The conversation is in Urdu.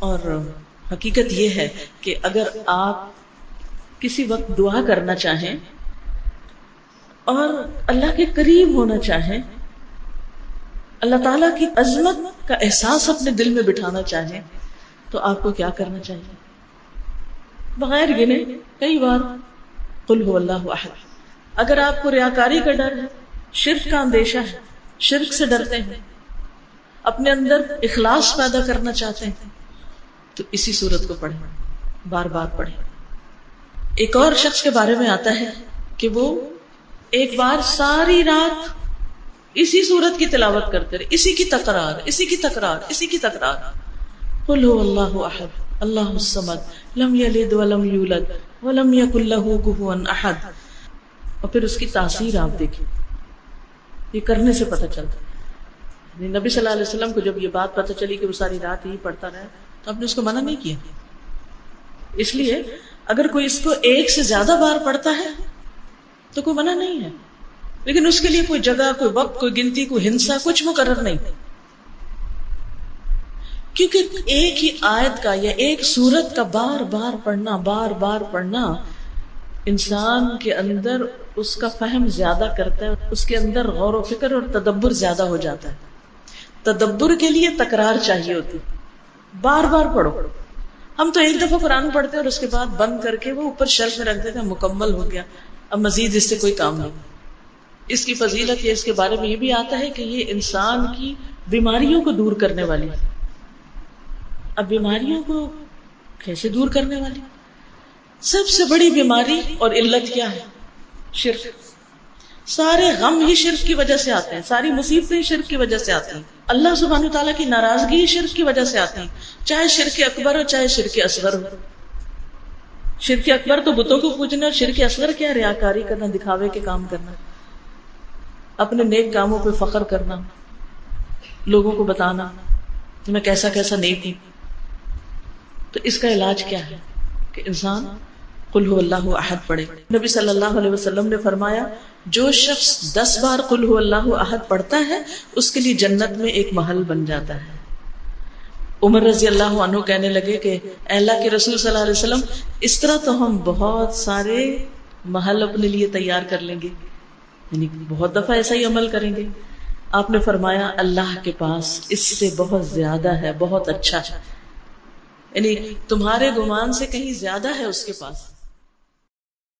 اور حقیقت یہ ہے کہ اگر آپ کسی وقت دعا کرنا چاہیں اور اللہ کے قریب ہونا چاہیں، اللہ تعالیٰ کی عظمت کا احساس اپنے دل میں بٹھانا چاہیں، تو آپ کو کیا کرنا چاہیے؟ بغیر گنے کئی بار قل هو اللہ احد. اگر آپ کو ریاکاری کا ڈر ہے، شرک کا اندیشہ ہے، شرک سے ڈرتے ہیں، اپنے اندر اخلاص پیدا کرنا چاہتے ہیں، تو اسی صورت کو پڑھیں، بار بار پڑھیں. ایک اور شخص کے بارے میں آتا ہے کہ وہ ایک بار ساری رات اسی صورت کی تلاوت کرتے رہے، اسی کی تکرار، اسی کی تکرار، اسی کی تکرار. قل هو اللہ احد اللہ الصمد لم یلد ولم یولد ولم یکن له کفوا احد. اور پھر اس کی تاثیر آپ دیکھیں، یہ کرنے سے پتہ چلتا ہے. نبی صلی اللہ علیہ وسلم کو جب یہ بات پتہ چلی کہ وہ ساری رات ہی پڑھتا رہا تو آپ نے اس کو منع نہیں کیا. اس لیے اگر کوئی اس کو ایک سے زیادہ بار پڑھتا ہے تو کوئی منع نہیں ہے، لیکن اس کے لیے کوئی جگہ، کوئی وقت، کوئی گنتی، کوئی ہنسا کچھ مقرر نہیں. کیونکہ ایک ہی آیت کا یا ایک سورت کا بار بار پڑھنا انسان کے اندر اس کا فہم زیادہ کرتا ہے، اس کے اندر غور و فکر اور تدبر زیادہ ہو جاتا ہے. تدبر کے لیے تکرار چاہیے ہوتی، بار بار پڑھو. ہم تو ایک دفعہ قرآن پڑھتے ہیں اور اس کے بعد بند کر کے وہ اوپر شیلف میں رکھ دیتے ہیں، مکمل ہو گیا، اب مزید اس سے کوئی کام نہیں. اس کی فضیلت یہ، اس کے بارے میں یہ بھی آتا ہے کہ یہ انسان کی بیماریوں کو دور کرنے والی ہے. اب بیماریوں کو کیسے دور کرنے والی؟ سب سے بڑی بیماری اور علت کیا ہے؟ شرک. سارے غم ہی شرک کی وجہ سے آتے ہیں، ساری مصیبتیں شرک کی وجہ سے آتی ہیں، اللہ سبحانہ تعالیٰ کی ناراضگی شرک کی وجہ سے آتی ہیں، چاہے شرک اکبر ہو چاہے شرک اصغر ہو. شرک اکبر تو بتوں کو پوجنا، اور شرک اصغر کیا؟ ریاکاری کرنا، دکھاوے کے کام کرنا، اپنے نیک کاموں پہ فخر کرنا، لوگوں کو بتانا کہ میں کیسا کیسا نیک ہوں. تو اس کا علاج کیا ہے کہ انسان قل هو اللہ احد پڑھے. نبی صلی اللہ علیہ وسلم نے فرمایا جو شخص 10 بار قل هو اللہ احد پڑھتا ہے اس کے لیے جنت میں ایک محل بن جاتا ہے. عمر رضی اللہ عنہ کہنے لگے کہ اے اللہ کے رسول صلی اللہ علیہ وسلم، اس طرح تو ہم بہت سارے محل اپنے لیے تیار کر لیں گے، یعنی بہت دفعہ ایسا ہی عمل کریں گے. آپ نے فرمایا اللہ کے پاس اس سے بہت زیادہ ہے، بہت اچھا ہے، یعنی تمہارے گمان سے کہیں زیادہ ہے اس کے پاس.